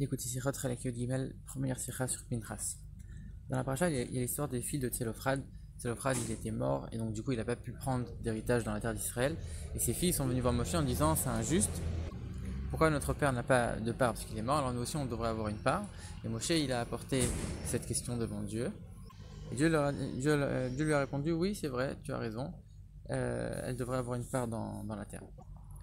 Écoutez, Sichot Chalek Gimel, première Sicha sur Pinchas. Dans la paracha, il y a l'histoire des filles de Tselophrad. Tselophrad, il était mort et donc du coup, il n'a pas pu prendre d'héritage dans la terre d'Israël. Et ses filles sont venues voir Moshe en disant c'est injuste. Pourquoi notre père n'a pas de part parce qu'il est mort, alors nous aussi on devrait avoir une part. Et Moshe, il a apporté cette question devant Dieu. Et Dieu lui a répondu oui, c'est vrai, tu as raison. Elle devrait avoir une part dans la terre.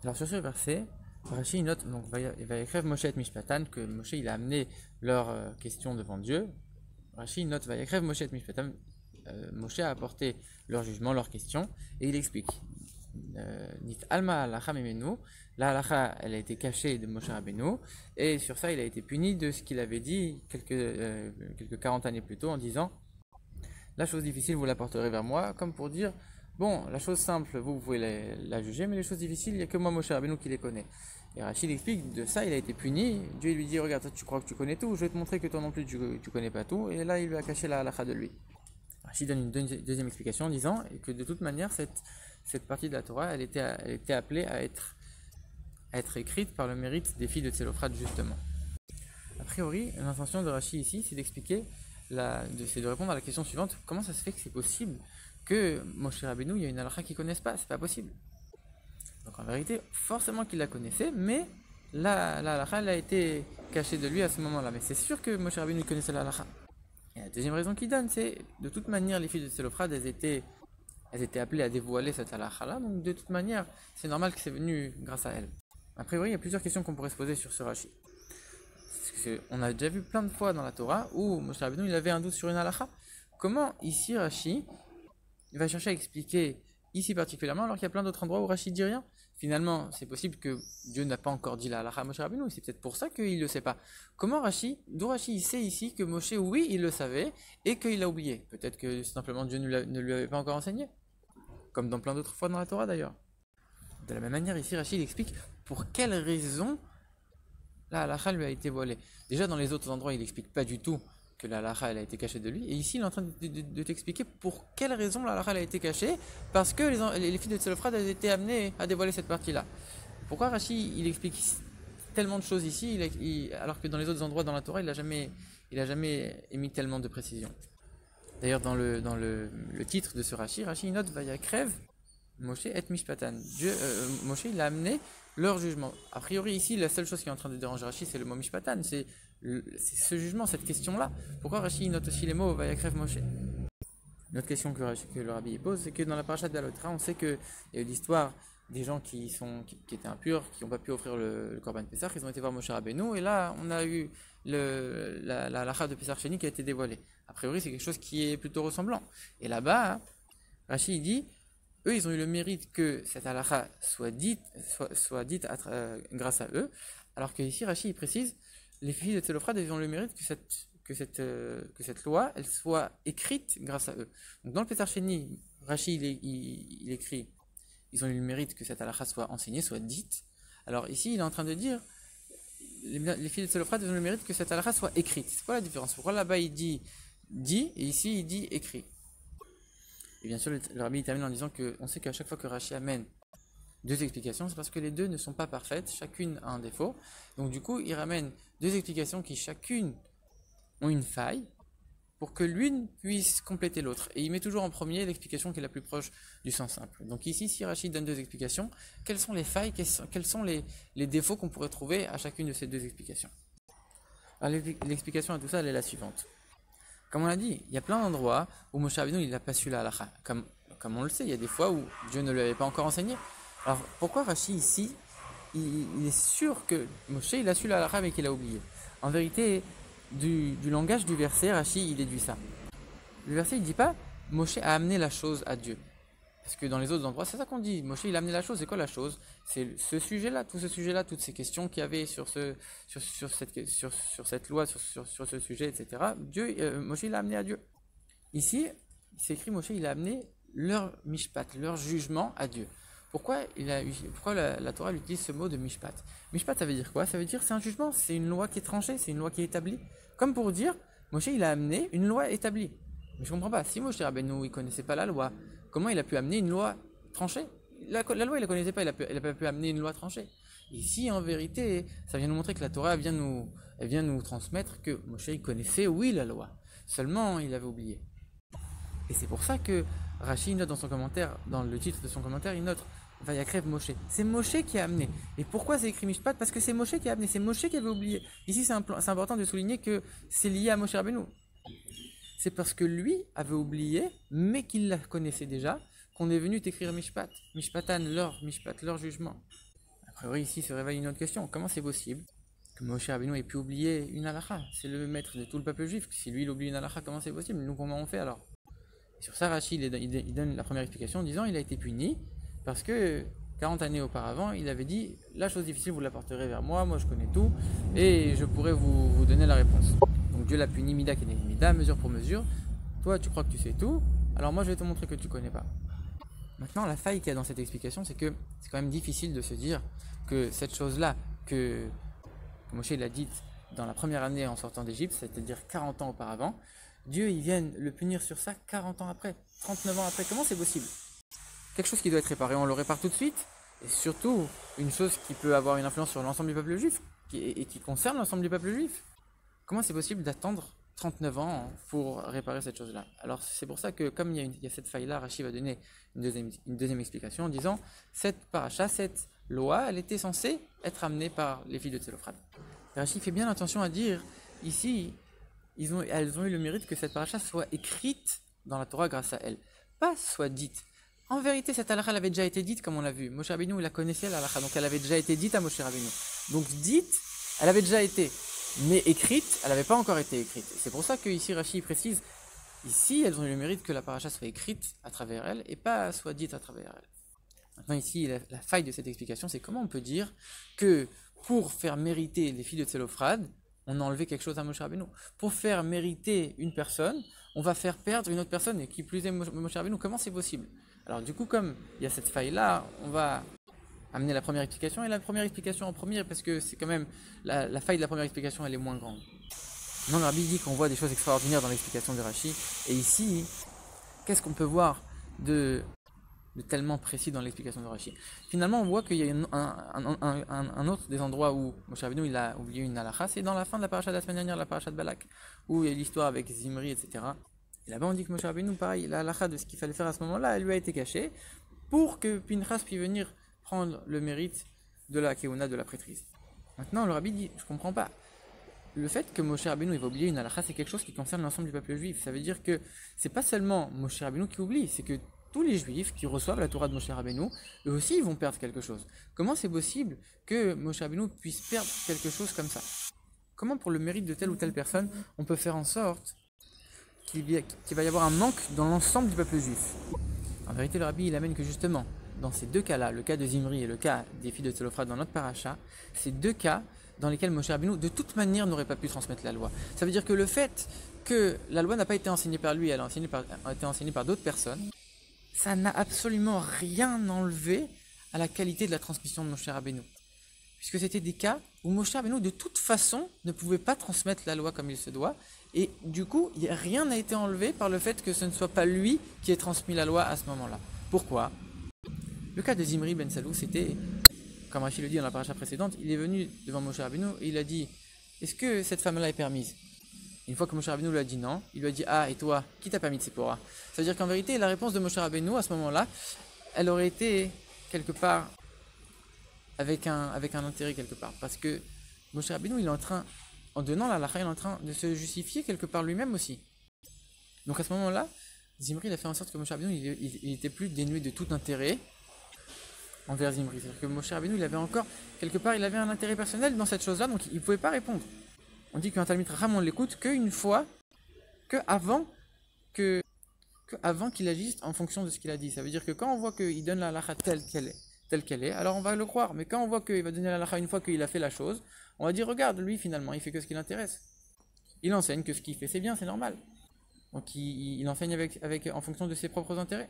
Alors sur ce verset, Rashi note, donc il va écrire Moshe et Mishpatan, que Moshe il a amené leur question devant Dieu. Rashi note, va écrire Moshe et Mishpatan, Moshe a apporté leur jugement, leur question, et il explique. Nit alma halacha memenu, la halacha elle a été cachée de Moshe Rabbeinu, et sur ça il a été puni de ce qu'il avait dit quelques 40 années plus tôt en disant la chose difficile vous l'apporterez vers moi, comme pour dire bon, la chose simple, vous pouvez la juger, mais les choses difficiles, il n'y a que moi, Moshe Rabbeinu, qui les connaît. Et Rachid explique, de ça, il a été puni. Dieu lui dit, regarde, toi, tu crois que tu connais tout, je vais te montrer que toi non plus, tu connais pas tout. Et là, il lui a caché la halakha de lui. Rachid donne une deuxième explication en disant que de toute manière, cette partie de la Torah, elle était appelée à être écrite par le mérite des filles de Tselophrad, justement. A priori, l'intention de Rachid ici, c'est d'expliquer, c'est de répondre à la question suivante, comment ça se fait que c'est possible que Moshe Rabbeinu, il y a une halakha qu'ils ne connaissent pas, c'est pas possible. Donc en vérité, forcément qu'il la connaissait, mais la halakha elle a été cachée de lui à ce moment-là. Mais c'est sûr que Moshe Rabbeinu connaissait la halakha. Et la deuxième raison qu'il donne, c'est de toute manière, les filles de Tselophrad, elles étaient appelées à dévoiler cette halakha-là, donc de toute manière, c'est normal que c'est venu grâce à elles. A priori, il y a plusieurs questions qu'on pourrait se poser sur ce Rashi. On a déjà vu plein de fois dans la Torah où Moshe Rabbeinu il avait un doute sur une halakha. Comment ici Rashi il va chercher à expliquer ici particulièrement, alors qu'il y a plein d'autres endroits où Rachid dit rien. Finalement, c'est possible que Dieu n'a pas encore dit la halakha à Moshe Rabbeinu, c'est peut-être pour ça qu'il ne le sait pas. Comment d'où Rachid il sait ici que Moshe, oui, il le savait, et qu'il l'a oublié. Peut-être que simplement Dieu ne lui avait pas encore enseigné. Comme dans plein d'autres fois dans la Torah d'ailleurs. De la même manière, ici Rachid explique pour quelle raison la halakha lui a été voilée. Déjà dans les autres endroits, il n'explique pas du tout que la halakha elle a été cachée de lui, et ici il est en train de t'expliquer pour quelle raison la halakha elle a été cachée, parce que les filles de Tselophrad elles étaient amenées à dévoiler cette partie-là. Pourquoi Rashi il explique tellement de choses ici, alors que dans les autres endroits dans la Torah il a jamais émis tellement de précision. D'ailleurs dans le titre de ce Rashi note Vayakrev Moshe et Mishpatan. Moshe il a amené leur jugement. A priori ici la seule chose qui est en train de déranger Rashi c'est le mot Mishpatan, c'est ce jugement, cette question-là. Pourquoi Rashi note aussi les mots Vayakrev Moshe? Une autre question que le rabbi pose, c'est que dans la paracha de Balotra, on sait qu'il y a eu l'histoire des gens qui étaient impurs, qui n'ont pas pu offrir le Korban Pessah, ils ont été voir Moshe Rabbeinu, et là on a eu la halakha de Pessah Sheni qui a été dévoilée. A priori c'est quelque chose qui est plutôt ressemblant. Et là-bas, Rashi dit, eux ils ont eu le mérite que cette halakha soit dite grâce à eux, alors que ici Rashi il précise, les filles de Tselophrad elles ont le mérite que cette loi elle soit écrite grâce à eux. Donc dans le Pessah Sheni, Rashi il écrit, ils ont eu le mérite que cette halakha soit enseignée, soit dite. Alors ici il est en train de dire, les filles de Tselophrad elles ont le mérite que cette halakha soit écrite. C'est quoi la différence? Pourquoi là-bas il dit et ici il dit écrit? Et bien sûr le rabbi termine en disant qu'on sait qu'à chaque fois que Rashi amène deux explications, c'est parce que les deux ne sont pas parfaites, chacune a un défaut. Donc du coup, il ramène deux explications qui chacune ont une faille pour que l'une puisse compléter l'autre. Et il met toujours en premier l'explication qui est la plus proche du sens simple. Donc ici, si Rachid donne deux explications, quelles sont les failles, quels sont les défauts qu'on pourrait trouver à chacune de ces deux explications? Alors l'explication à tout ça, elle est la suivante. Comme on l'a dit, il y a plein d'endroits où Moshe Rabbeinu il n'a pas su la halakha. Comme on le sait, il y a des fois où Dieu ne lui avait pas encore enseigné. Alors pourquoi Rashi ici, il est sûr que Moshe il a su la halakha mais qu'il a oublié? En vérité, du langage du verset, Rashi il déduit ça. Le verset il dit pas Moshe a amené la chose à Dieu. Parce que dans les autres endroits, c'est ça qu'on dit. Moshe il a amené la chose, c'est quoi la chose? C'est ce sujet-là, toutes ces questions qu'il y avait sur cette loi, sur ce sujet, etc. Moshe il a amené à Dieu. Ici, c'est écrit Moshe il a amené leur mishpat, leur jugement à Dieu. Pourquoi la Torah utilise ce mot de mishpat? Mishpat, ça veut dire quoi? Ça veut dire c'est un jugement, c'est une loi qui est tranchée, c'est une loi qui est établie. Comme pour dire, Moshe il a amené une loi établie. Mais je comprends pas, si Moshe Rabbeinu il connaissait pas la loi, comment il a pu amener une loi tranchée? La loi il la connaissait pas, il a pas pu amener une loi tranchée. Ici en vérité, ça vient nous montrer que la Torah vient nous elle vient nous transmettre que Moshe il connaissait, oui, la loi. Seulement, il avait oublié. Et c'est pour ça que Rashi note dans son commentaire, dans le titre de son commentaire, il note Vayakrev Moshe. C'est Moshe qui a amené. Et pourquoi c'est écrit Mishpat? Parce que c'est Moshe qui a amené, c'est Moshe qui avait oublié. Ici, c'est important de souligner que c'est lié à Moshe Rabbeinu. C'est parce que lui avait oublié, mais qu'il la connaissait déjà, qu'on est venu t'écrire Mishpat. Mishpatan, leur jugement. A priori, ici se réveille une autre question. Comment c'est possible que Moshe Rabbeinu ait pu oublier une halakha? C'est le maître de tout le peuple juif. Si lui, il oublie une halakha, comment c'est possible? Nous, comment on fait alors? Sur ça, Rashi il donne la première explication en disant il a été puni parce que 40 années auparavant, il avait dit la chose difficile, vous l'apporterez vers moi, moi je connais tout, et je pourrai vous donner la réponse. Donc Dieu l'a puni, mida keneged mida, mesure pour mesure. Toi, tu crois que tu sais tout, alors moi je vais te montrer que tu connais pas. Maintenant, la faille qu'il y a dans cette explication, c'est que c'est quand même difficile de se dire que cette chose-là que Moshe l'a dite dans la première année en sortant d'Égypte, c'est-à-dire 40 ans auparavant, Dieu il vient le punir sur ça 40 ans après, 39 ans après. Comment c'est possible? Quelque chose qui doit être réparé, on le répare tout de suite. Et surtout, une chose qui peut avoir une influence sur l'ensemble du peuple juif, et qui concerne l'ensemble du peuple juif. Comment c'est possible d'attendre 39 ans pour réparer cette chose-là? Alors c'est pour ça que comme il y a cette faille-là, Rashi va donner une deuxième explication en disant cette paracha, cette loi, elle était censée être amenée par les filles de Tzelophrad. Rashi fait bien attention à dire ici, elles ont eu le mérite que cette paracha soit écrite dans la Torah grâce à elles, pas soit dite. En vérité, cette halakha avait déjà été dite, comme on l'a vu. Moshe Rabbeinu, il la connaissait, la halakha, donc elle avait déjà été dite à Moshe Rabbeinu. Donc dite, elle avait déjà été, mais écrite, elle n'avait pas encore été écrite. C'est pour ça que ici Rashi précise, ici, elles ont eu le mérite que la paracha soit écrite à travers elles, et pas soit dite à travers elles. Maintenant ici, la faille de cette explication, c'est comment on peut dire que pour faire mériter les filles de Tzelophrad, on a enlevé quelque chose à Moshe Rabbeinu. Pour faire mériter une personne, on va faire perdre une autre personne, et qui plus est Moshe Rabbeinu. Comment c'est possible? Alors du coup, comme il y a cette faille-là, on va amener la première explication, et la première explication en premier, parce que c'est quand même, la faille de la première explication, elle est moins grande. Non, le Rabbi dit qu'on voit des choses extraordinaires dans l'explication de Rashi, et ici, qu'est-ce qu'on peut voir de tellement précis dans l'explication de Rashi? Finalement, on voit qu'il y a un autre des endroits où Moshe Rabbeinu il a oublié une halakha, c'est dans la fin de la paracha de la semaine dernière, la paracha de Balak, où il y a l'histoire avec Zimri, etc. Et là-bas, on dit que Moshe Rabbeinu, pareil, la halakha de ce qu'il fallait faire à ce moment-là, elle lui a été cachée pour que Pinchas puisse venir prendre le mérite de la keuna, de la prêtrise. Maintenant, le Rabbi dit, je comprends pas. Le fait que Moshe Rabbeinu va oublier une halakha, c'est quelque chose qui concerne l'ensemble du peuple juif. Ça veut dire que c'est pas seulement Moshe Rabbeinu qui oublie, c'est que tous les juifs qui reçoivent la Torah de Moshe Rabbeinu, eux aussi, ils vont perdre quelque chose. Comment c'est possible que Moshe Rabbeinu puisse perdre quelque chose comme ça? Comment, pour le mérite de telle ou telle personne, on peut faire en sorte qu'il va y avoir un manque dans l'ensemble du peuple juif? En vérité, le Rabbi, il amène que justement, dans ces deux cas-là, le cas de Zimri et le cas des filles de Tzelophrad dans notre paracha, c'est deux cas dans lesquels Moshe Rabbeinu, de toute manière, n'aurait pas pu transmettre la loi. Ça veut dire que le fait que la loi n'a pas été enseignée par lui, elle a été enseignée par d'autres personnes, ça n'a absolument rien enlevé à la qualité de la transmission de Moshe Rabbeinu. Puisque c'était des cas où Moshe Rabbeinu, de toute façon, ne pouvait pas transmettre la loi comme il se doit, et du coup, rien n'a été enlevé par le fait que ce ne soit pas lui qui ait transmis la loi à ce moment-là. Pourquoi? Le cas de Zimri ben Salou, c'était, comme Rashi le dit dans la paracha précédente, il est venu devant Moshe Rabbeinu et il a dit « Est-ce que cette femme-là est permise ?» Une fois que Moshe Rabbeinu lui a dit non, il lui a dit « Ah, et toi, qui t'a permis de Tzipora ?» C'est-à-dire qu'en vérité, la réponse de Moshe Rabbeinu à ce moment-là, elle aurait été quelque part avec un intérêt quelque part. Parce que Moshe Rabbeinu, il est en train, en donnant la halakha, il est en train de se justifier quelque part lui-même aussi. Donc à ce moment-là, Zimri il a fait en sorte que Moshe Rabbeinu, il était plus dénué de tout intérêt envers Zimri. C'est-à-dire que Moshe Rabbeinu, il avait encore, quelque part, il avait un intérêt personnel dans cette chose-là, donc il ne pouvait pas répondre. On dit qu'un Talmid Chacham, on l'écoute qu'une fois, avant qu'il agisse en fonction de ce qu'il a dit. Ça veut dire que quand on voit qu'il donne la halakha telle qu'elle est, alors on va le croire. Mais quand on voit qu'il va donner la halakha une fois qu'il a fait la chose, on va dire, regarde, lui finalement, il fait que ce qui l'intéresse. Il enseigne que ce qu'il fait, c'est bien, c'est normal. Donc il enseigne en fonction de ses propres intérêts.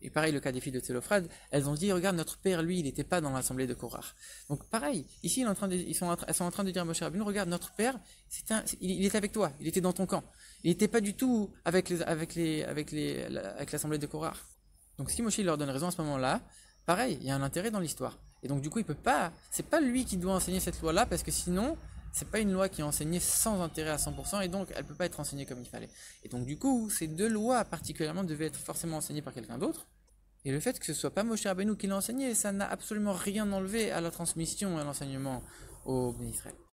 Et pareil, le cas des filles de Tzelophrad, elles ont dit, regarde, notre père, lui, il n'était pas dans l'assemblée de Korach. Donc pareil, ici, elles sont en train de dire à Moshe Rabbeinu, regarde, notre père, il était avec toi, il était dans ton camp. Il n'était pas du tout avec l'assemblée de Korach. Donc si Moshe leur donne raison à ce moment-là, pareil, il y a un intérêt dans l'histoire. Et donc du coup, il peut pas, c'est pas lui qui doit enseigner cette loi-là, parce que sinon, c'est pas une loi qui est enseignée sans intérêt à 100% et donc elle peut pas être enseignée comme il fallait. Et donc du coup, ces deux lois particulièrement devaient être forcément enseignées par quelqu'un d'autre. Et le fait que ce soit pas Moshe Rabbeinu qui l'a enseigné, ça n'a absolument rien enlevé à la transmission et à l'enseignement au Béni Israël.